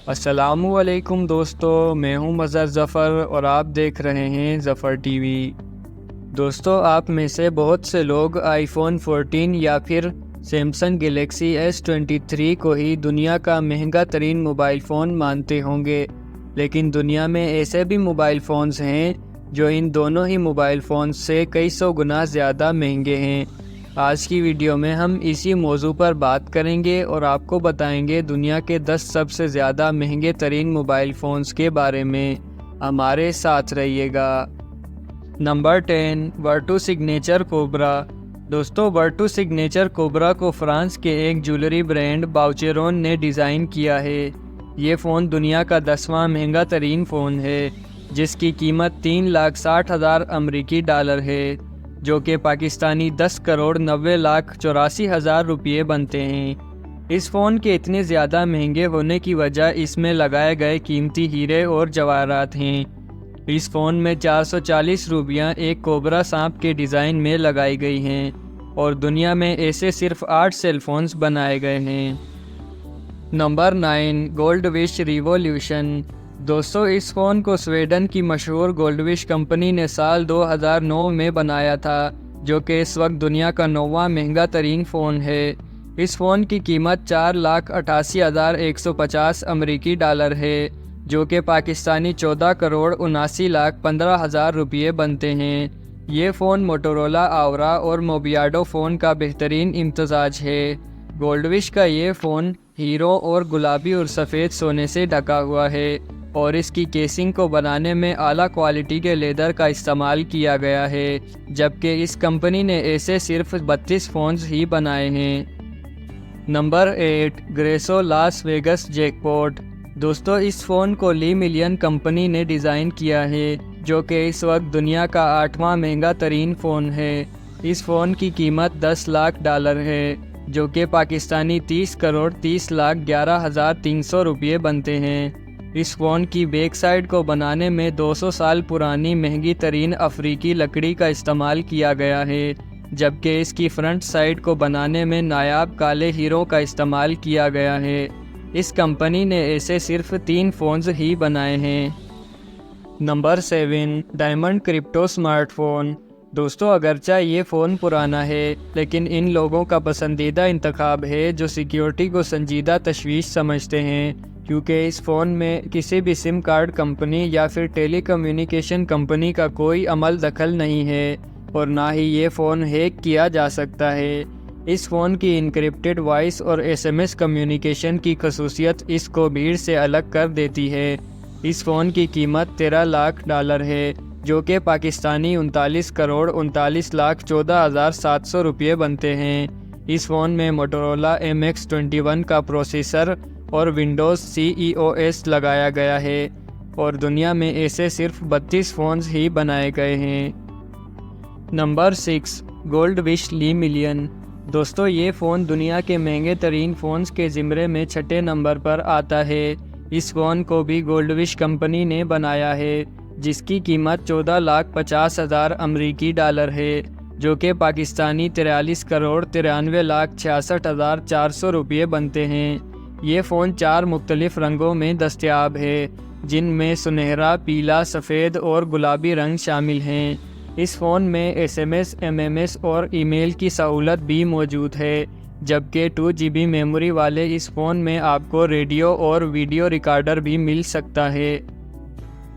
السلام علیکم دوستو، میں ہوں مظہر ظفر اور آپ دیکھ رہے ہیں ظفر ٹی وی۔ دوستو، آپ میں سے بہت سے لوگ آئی فون 14 یا پھر سیمسنگ گلیکسی S23 کو ہی دنیا کا مہنگا ترین موبائل فون مانتے ہوں گے، لیکن دنیا میں ایسے بھی موبائل فونز ہیں جو ان دونوں ہی موبائل فونز سے کئی سو گنا زیادہ مہنگے ہیں۔ آج کی ویڈیو میں ہم اسی موضوع پر بات کریں گے اور آپ کو بتائیں گے دنیا کے 10 سب سے زیادہ مہنگے ترین موبائل فونز کے بارے میں۔ ہمارے ساتھ رہیے گا۔ Number 10، Vertu signature cobra. دوستو، ورٹو سگنیچر کوبرا کو فرانس کے ایک جویلری برانڈ باؤچیرون نے ڈیزائن کیا ہے۔ یہ فون دنیا کا 10واں مہنگا ترین فون ہے، جس کی قیمت $3,60,000 امریکی ہے، جو کہ پاکستانی 10,90,84,000 روپے بنتے ہیں۔ اس فون کے اتنے زیادہ مہنگے ہونے کی وجہ اس میں لگائے گئے قیمتی ہیرے اور جواہرات ہیں۔ اس فون میں 440 روبیاں ایک کوبرا سانپ کے ڈیزائن میں لگائی گئی ہیں اور دنیا میں ایسے صرف 8 سیل فونز بنائے گئے ہیں۔ نمبر 9، گولڈ وش ریوولوشن۔ دوستو، اس فون کو سویڈن کی مشہور گولڈ وش کمپنی نے سال 2009 میں بنایا تھا، جو کہ اس وقت دنیا کا 9واں مہنگا ترین فون ہے۔ اس فون کی قیمت $4,88,150 امریکی ہے، جو کہ پاکستانی 14,79,15,000 روپے بنتے ہیں۔ یہ فون موٹورولا آورا اور موبیاڈو فون کا بہترین امتزاج ہے۔ گولڈ وش کا یہ فون ہیروں اور گلابی اور سفید سونے سے ڈھکا ہوا ہے اور اس کی کیسنگ کو بنانے میں اعلیٰ کوالٹی کے لیدر کا استعمال کیا گیا ہے، جبکہ اس کمپنی نے ایسے صرف 32 فونز ہی بنائے ہیں۔ نمبر 8، گریسو لاس ویگس جیک پاٹ۔ دوستو، اس فون کو لی ملین کمپنی نے ڈیزائن کیا ہے، جو کہ اس وقت دنیا کا 8واں مہنگا ترین فون ہے۔ اس فون کی قیمت $10 لاکھ ہے، جو کہ پاکستانی 30,30,11,300 روپے بنتے ہیں۔ اس فون کی بیک سائڈ کو بنانے میں 200 سال پرانی مہنگی ترین افریقی لکڑی کا استعمال کیا گیا ہے، جبکہ اس کی فرنٹ سائڈ کو بنانے میں نایاب کالے ہیروں کا استعمال کیا گیا ہے۔ اس کمپنی نے ایسے صرف 3 فونز ہی بنائے ہیں۔ Number 7، diamond crypto smart phone. دوستو، اگرچہ یہ فون پرانا ہے، لیکن ان لوگوں کا پسندیدہ انتخاب ہے جو سیکیورٹی کو سنجیدہ تشویش سمجھتے ہیں، کیونکہ اس فون میں کسی بھی سم کارڈ کمپنی یا پھر ٹیلی کمیونیکیشن کمپنی کا کوئی عمل دخل نہیں ہے اور نہ ہی یہ فون ہیک کیا جا سکتا ہے۔ اس فون کی انکرپٹڈ وائس اور SMS کمیونیکیشن کی خصوصیت اس کو بھیڑ سے الگ کر دیتی ہے۔ اس فون کی قیمت $13 لاکھ ہے، جو کہ پاکستانی 39,39,14,700 روپے بنتے ہیں۔ اس فون میں موٹورولا MX21 کا پروسیسر اور ونڈوز CEOS لگایا گیا ہے اور دنیا میں ایسے صرف 32 فونز ہی بنائے گئے ہیں۔ نمبر 6، گولڈ وش لی ملین۔ دوستو، یہ فون دنیا کے مہنگے ترین فونز کے زمرے میں 6 نمبر پر آتا ہے۔ اس فون کو بھی گولڈ وش کمپنی نے بنایا ہے، جس کی قیمت $14,50,000 امریکی ہے، جو کہ پاکستانی 43,93,66,400 روپے بنتے ہیں۔ یہ فون 4 مختلف رنگوں میں دستیاب ہے، جن میں سنہرا، پیلا، سفید اور گلابی رنگ شامل ہیں۔ اس فون میں SMS، MMS اور ای میل کی سہولت بھی موجود ہے، جبکہ 2 GB میموری والے اس فون میں آپ کو ریڈیو اور ویڈیو ریکارڈر بھی مل سکتا ہے۔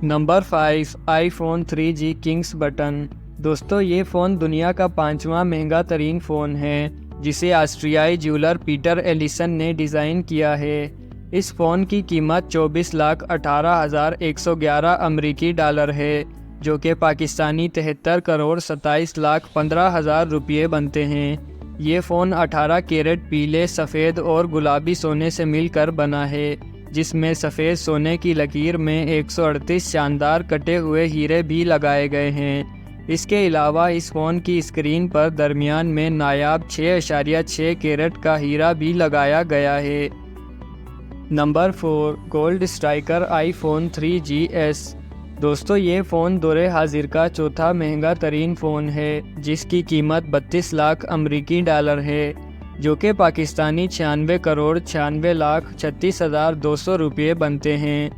نمبر 5، آئی فون 3G کنگز بٹن۔ دوستو، یہ فون دنیا کا 5واں مہنگا ترین فون ہے، جسے آسٹریائی جیولر پیٹر ایلیسن نے ڈیزائن کیا ہے۔ اس فون کی قیمت $24,18,111 امریکی ہے، جو کہ پاکستانی 73,27,15,000 روپے بنتے ہیں۔ یہ فون 18 کیرٹ پیلے، سفید اور گلابی سونے سے مل کر بنا ہے، جس میں سفید سونے کی لکیر میں 138 شاندار کٹے ہوئے ہیرے بھی لگائے گئے ہیں۔ اس کے علاوہ اس فون کی اسکرین پر درمیان میں نایاب 6.6 کیرٹ کا ہیرا بھی لگایا گیا ہے۔ نمبر 4، گولڈ اسٹرائکر آئی فون 3GS۔ دوستو، یہ فون دور حاضر کا 4تھا مہنگا ترین فون ہے، جس کی قیمت $32 لاکھ امریکی ہے۔ جو کہ پاکستانی 96,96,36,200 روپے بنتے ہیں۔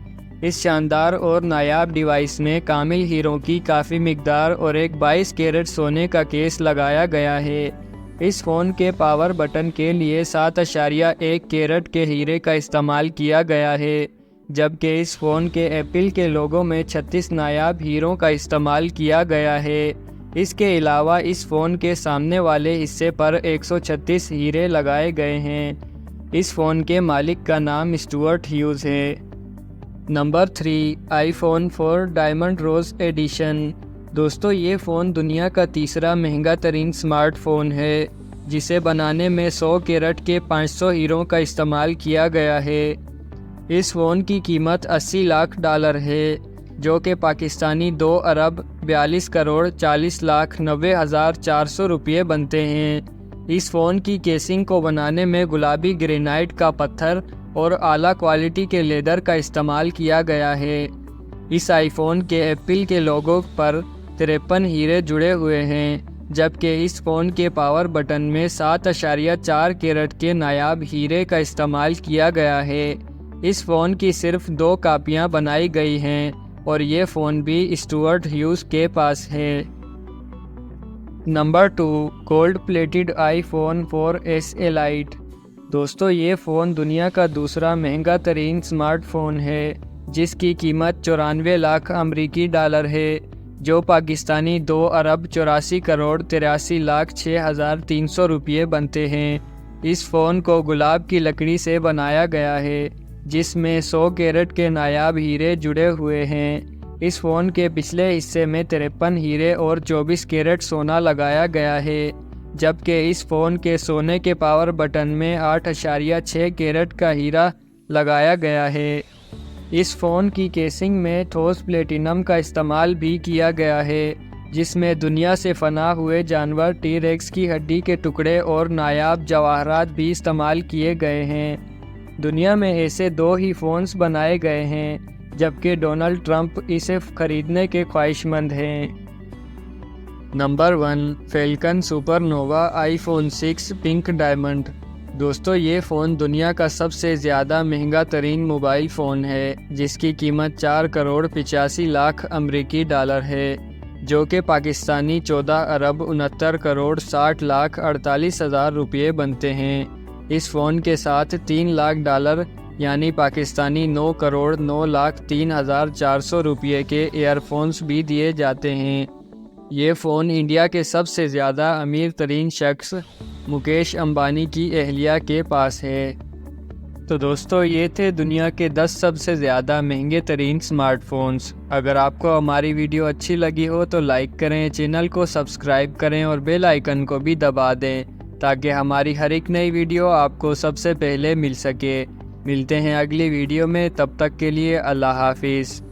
اس شاندار اور نایاب ڈیوائس میں کامل ہیروں کی کافی مقدار اور ایک 22 کیرٹ سونے کا کیس لگایا گیا ہے۔ اس فون کے پاور بٹن کے لیے 7.1 کیرٹ کے ہیرے کا استعمال کیا گیا ہے، جبکہ اس فون کے ایپل کے لوگو میں 36 نایاب ہیروں کا استعمال کیا گیا ہے۔ اس کے علاوہ اس فون کے سامنے والے حصے پر 136 ہیرے لگائے گئے ہیں۔ اس فون کے مالک کا نام اسٹورٹ ہیوز ہے۔ نمبر 3، آئی فون 4 ڈائمنڈ روز ایڈیشن۔ دوستو، یہ فون دنیا کا تیسرا مہنگا ترین سمارٹ فون ہے، جسے بنانے میں 100 کیرٹ کے 500 ہیروں کا استعمال کیا گیا ہے۔ اس فون کی قیمت $80 لاکھ ہے، جو کہ پاکستانی 2,42,40,90,400 روپے بنتے ہیں۔ اس فون کی کیسنگ کو بنانے میں گلابی گرینائٹ کا پتھر اور اعلیٰ کوالٹی کے لیدر کا استعمال کیا گیا ہے۔ اس آئی فون کے ایپل کے لوگو پر 53 ہیرے جڑے ہوئے ہیں، جبکہ اس فون کے پاور بٹن میں 7.4 کیرٹ کے نایاب ہیرے کا استعمال کیا گیا ہے۔ اس فون کی صرف 2 کاپیاں بنائی گئی ہیں اور یہ فون بھی اسٹورٹ ہیوز کے پاس ہے۔ نمبر 2، گولڈ پلیٹڈ آئی فون 4ایس ایلائٹ۔ دوستو، یہ فون دنیا کا دوسرا مہنگا ترین سمارٹ فون ہے، جس کی قیمت 94 لاکھ امریکی ڈالر ہے، جو پاکستانی 2,84,83,06,300 روپے بنتے ہیں۔ اس فون کو گلاب کی لکڑی سے بنایا گیا ہے، جس میں 100 کیرٹ کے نایاب ہیرے جڑے ہوئے ہیں۔ اس فون کے پچھلے حصے میں 53 ہیرے اور 24 کیرٹ سونا لگایا گیا ہے، جبکہ اس فون کے سونے کے پاور بٹن میں 8.6 کیرٹ کا ہیرا لگایا گیا ہے۔ اس فون کی کیسنگ میں ٹھوس پلیٹینم کا استعمال بھی کیا گیا ہے، جس میں دنیا سے فنا ہوئے جانور ٹی ریکس کی ہڈی کے ٹکڑے اور نایاب جواہرات بھی استعمال کیے گئے ہیں۔ دنیا میں ایسے 2 ہی فونز بنائے گئے ہیں، جبکہ ڈونلڈ ٹرمپ اسے خریدنے کے خواہش مند ہیں۔ نمبر 1، فیلکن سپر نووا آئی فون 6 پنک ڈائمنڈ۔ دوستو، یہ فون دنیا کا سب سے زیادہ مہنگا ترین موبائل فون ہے، جس کی قیمت 4,85,00,000 امریکی ڈالر ہے، جو کہ پاکستانی 14,69,60,48,000 روپے بنتے ہیں۔ اس فون کے ساتھ $3 لاکھ یعنی پاکستانی 9,09,03,400 روپے کے ایئر فونز بھی دیے جاتے ہیں۔ یہ فون انڈیا کے سب سے زیادہ امیر ترین شخص مکیش امبانی کی اہلیہ کے پاس ہے۔ تو دوستو، یہ تھے دنیا کے 10 سب سے زیادہ مہنگے ترین سمارٹ فونز۔ اگر آپ کو ہماری ویڈیو اچھی لگی ہو تو لائک کریں، چینل کو سبسکرائب کریں اور بیل آئیکن کو بھی دبا دیں، تاکہ ہماری ہر ایک نئی ویڈیو آپ کو سب سے پہلے مل سکے۔ ملتے ہیں اگلی ویڈیو میں، تب تک کے لیے اللہ حافظ۔